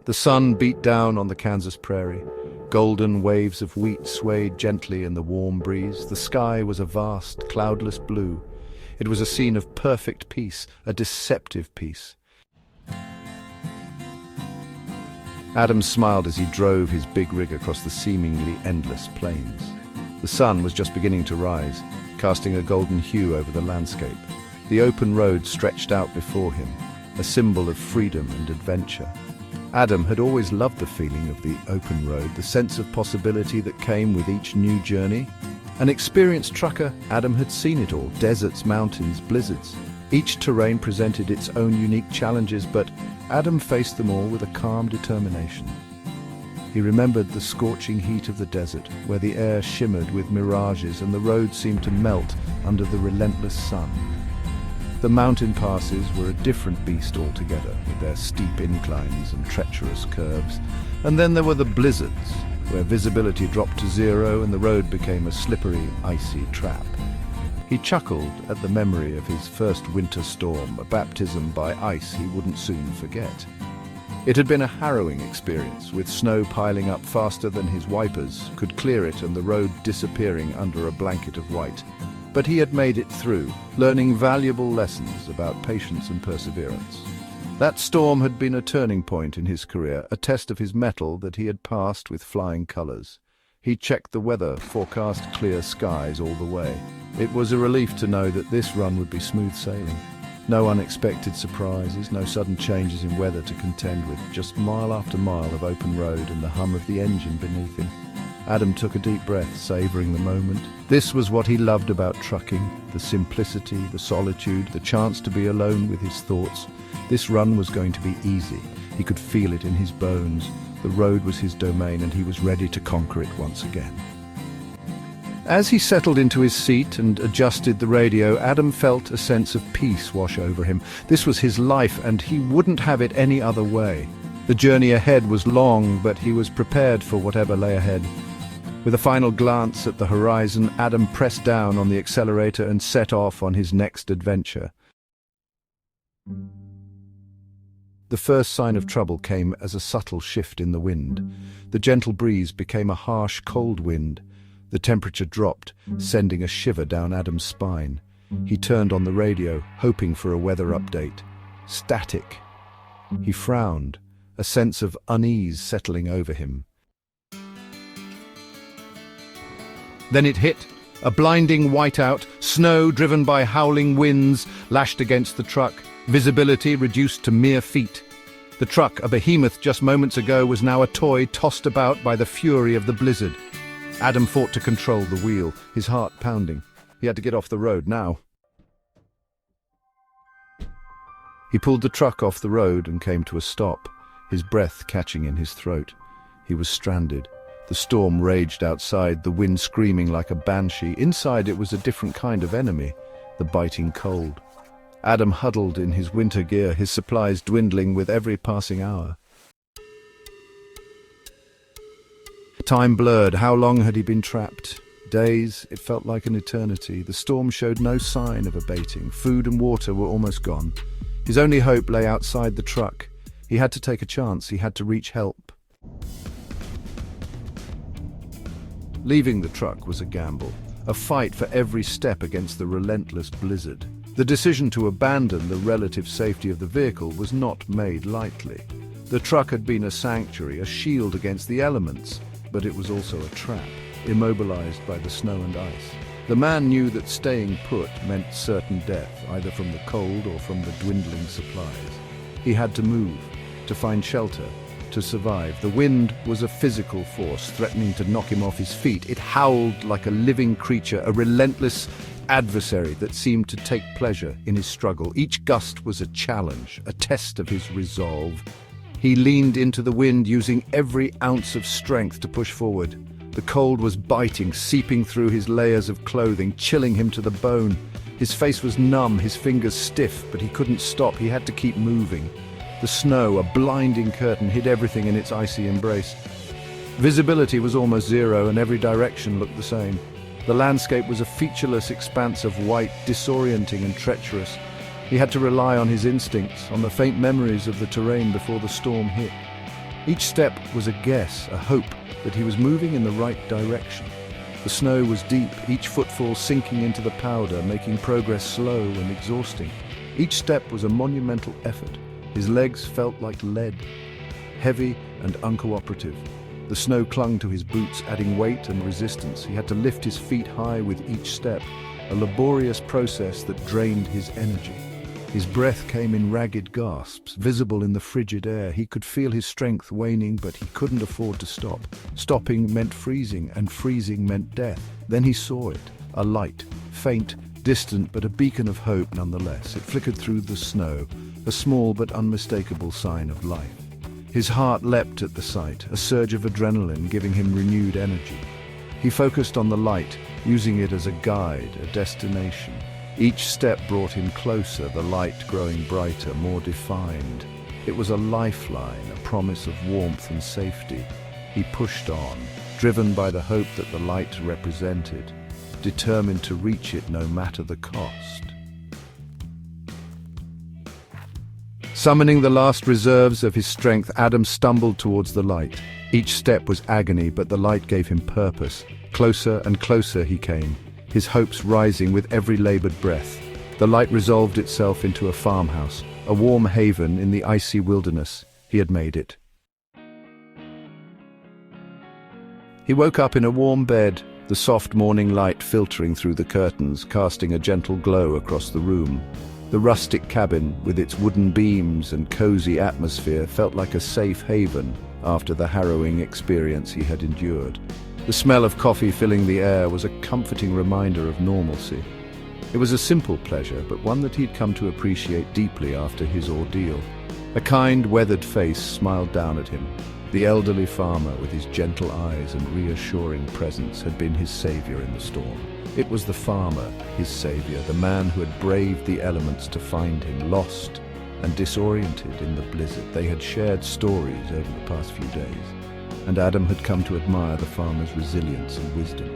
The sun beat down on the Kansas prairie. Golden waves of wheat swayed gently in the warm breeze. The sky was a vast, cloudless blue. It was a scene of perfect peace, a deceptive peace. Adam smiled as he drove his big rig across the seemingly endless plains. The sun was just beginning to rise, casting a golden hue over the landscape. The open road stretched out before him, a symbol of freedom and adventure. Adam had always loved the feeling of the open road, the sense of possibility that came with each new journey. An experienced trucker, Adam had seen it all: deserts, mountains, blizzards. Each terrain presented its own unique challenges, but Adam faced them all with a calm determination. He remembered the scorching heat of the desert, where the air shimmered with mirages and the road seemed to melt under the relentless sun. The mountain passes were a different beast altogether, with their steep inclines and treacherous curves. And then there were the blizzards, where visibility dropped to zero and the road became a slippery, icy trap. He chuckled at the memory of his first winter storm, a baptism by ice he wouldn't soon forget. It had been a harrowing experience, with snow piling up faster than his wipers could clear it and the road disappearing under a blanket of white. But he had made it through, learning valuable lessons about patience and perseverance. That storm had been a turning point in his career, a test of his mettle that he had passed with flying colors. He checked the weather, forecast clear skies all the way. It was a relief to know that this run would be smooth sailing. No unexpected surprises, no sudden changes in weather to contend with, just mile after mile of open road and the hum of the engine beneath him. Adam took a deep breath, savoring the moment. This was what he loved about trucking: the simplicity, the solitude, the chance to be alone with his thoughts. This run was going to be easy. He could feel it in his bones. The road was his domain and he was ready to conquer it once again. As he settled into his seat and adjusted the radio, Adam felt a sense of peace wash over him. This was his life and he wouldn't have it any other way. The journey ahead was long, but he was prepared for whatever lay ahead. With a final glance at the horizon, Adam pressed down on the accelerator and set off on his next adventure. The first sign of trouble came as a subtle shift in the wind. The gentle breeze became a harsh, cold wind. The temperature dropped, sending a shiver down Adam's spine. He turned on the radio, hoping for a weather update. Static. He frowned, a sense of unease settling over him. Then it hit. A blinding whiteout, snow driven by howling winds, lashed against the truck, visibility reduced to mere feet. The truck, a behemoth just moments ago, was now a toy tossed about by the fury of the blizzard. Adam fought to control the wheel, his heart pounding. He had to get off the road now. He pulled the truck off the road and came to a stop, his breath catching in his throat. He was stranded. The storm raged outside, the wind screaming like a banshee. Inside it was a different kind of enemy, the biting cold. Adam huddled in his winter gear, his supplies dwindling with every passing hour. Time blurred. How long had he been trapped? Days. It felt like an eternity. The storm showed no sign of abating. Food and water were almost gone. His only hope lay outside the truck. He had to take a chance. He had to reach help. Leaving the truck was a gamble, a fight for every step against the relentless blizzard. The decision to abandon the relative safety of the vehicle was not made lightly. The truck had been a sanctuary, a shield against the elements, but it was also a trap, immobilized by the snow and ice. The man knew that staying put meant certain death, either from the cold or from the dwindling supplies. He had to move, to find shelter, to survive. The wind was a physical force, threatening to knock him off his feet. It howled like a living creature, a relentless adversary that seemed to take pleasure in his struggle. Each gust was a challenge, a test of his resolve. He leaned into the wind, using every ounce of strength to push forward. The cold was biting, seeping through his layers of clothing, chilling him to the bone. His face was numb, his fingers stiff, but he couldn't stop. He had to keep moving. The snow, a blinding curtain, hid everything in its icy embrace. Visibility was almost zero, and every direction looked the same. The landscape was a featureless expanse of white, disorienting and treacherous. He had to rely on his instincts, on the faint memories of the terrain before the storm hit. Each step was a guess, a hope that he was moving in the right direction. The snow was deep, each footfall sinking into the powder, making progress slow and exhausting. Each step was a monumental effort. His legs felt like lead, heavy and uncooperative. The snow clung to his boots, adding weight and resistance. He had to lift his feet high with each step, a laborious process that drained his energy. His breath came in ragged gasps, visible in the frigid air. He could feel his strength waning, but he couldn't afford to stop. Stopping meant freezing, and freezing meant death. Then he saw it, a light, faint, distant, but a beacon of hope nonetheless. It flickered through the snow, a small but unmistakable sign of life. His heart leapt at the sight, a surge of adrenaline giving him renewed energy. He focused on the light, using it as a guide, a destination. Each step brought him closer, the light growing brighter, more defined. It was a lifeline, a promise of warmth and safety. He pushed on, driven by the hope that the light represented, determined to reach it no matter the cost. Summoning the last reserves of his strength, Adam stumbled towards the light. Each step was agony, but the light gave him purpose. Closer and closer he came, his hopes rising with every labored breath. The light resolved itself into a farmhouse, a warm haven in the icy wilderness. He had made it. He woke up in a warm bed, the soft morning light filtering through the curtains, casting a gentle glow across the room. The rustic cabin, with its wooden beams and cozy atmosphere, felt like a safe haven after the harrowing experience he had endured. The smell of coffee filling the air was a comforting reminder of normalcy. It was a simple pleasure, but one that he'd come to appreciate deeply after his ordeal. A kind, weathered face smiled down at him. The elderly farmer, with his gentle eyes and reassuring presence, had been his savior in the storm. It was the farmer, his savior, the man who had braved the elements to find him, lost and disoriented in the blizzard. They had shared stories over the past few days, and Adam had come to admire the farmer's resilience and wisdom.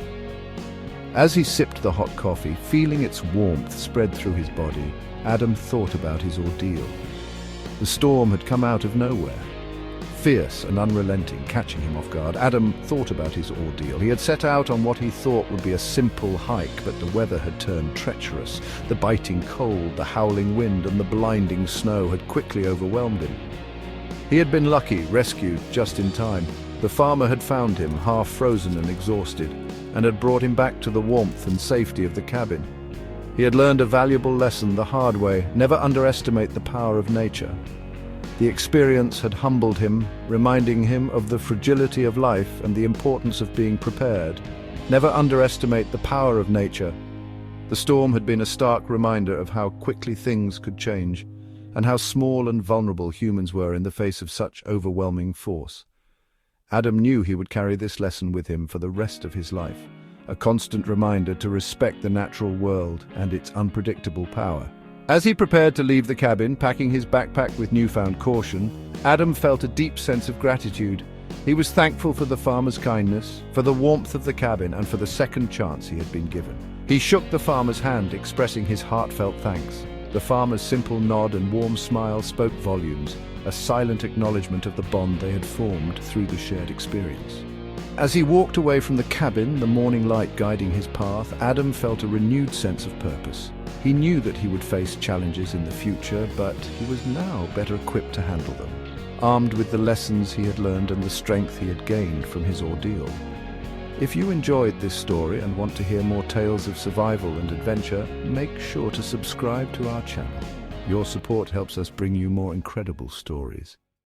As he sipped the hot coffee, feeling its warmth spread through his body, Adam thought about his ordeal. The storm had come out of nowhere, fierce and unrelenting, catching him off guard. Adam thought about his ordeal. He had set out on what he thought would be a simple hike, but the weather had turned treacherous. The biting cold, the howling wind, and the blinding snow had quickly overwhelmed him. He had been lucky, rescued just in time. The farmer had found him, half frozen and exhausted, and had brought him back to the warmth and safety of the cabin. He had learned a valuable lesson the hard way: never underestimate the power of nature. The experience had humbled him, reminding him of the fragility of life and the importance of being prepared. Never underestimate the power of nature. The storm had been a stark reminder of how quickly things could change, and how small and vulnerable humans were in the face of such overwhelming force. Adam knew he would carry this lesson with him for the rest of his life, a constant reminder to respect the natural world and its unpredictable power. As he prepared to leave the cabin, packing his backpack with newfound caution, Adam felt a deep sense of gratitude. He was thankful for the farmer's kindness, for the warmth of the cabin, and for the second chance he had been given. He shook the farmer's hand, expressing his heartfelt thanks. The farmer's simple nod and warm smile spoke volumes, a silent acknowledgement of the bond they had formed through the shared experience. As he walked away from the cabin, the morning light guiding his path, Adam felt a renewed sense of purpose. He knew that he would face challenges in the future, but he was now better equipped to handle them, armed with the lessons he had learned and the strength he had gained from his ordeal. If you enjoyed this story and want to hear more tales of survival and adventure, make sure to subscribe to our channel. Your support helps us bring you more incredible stories.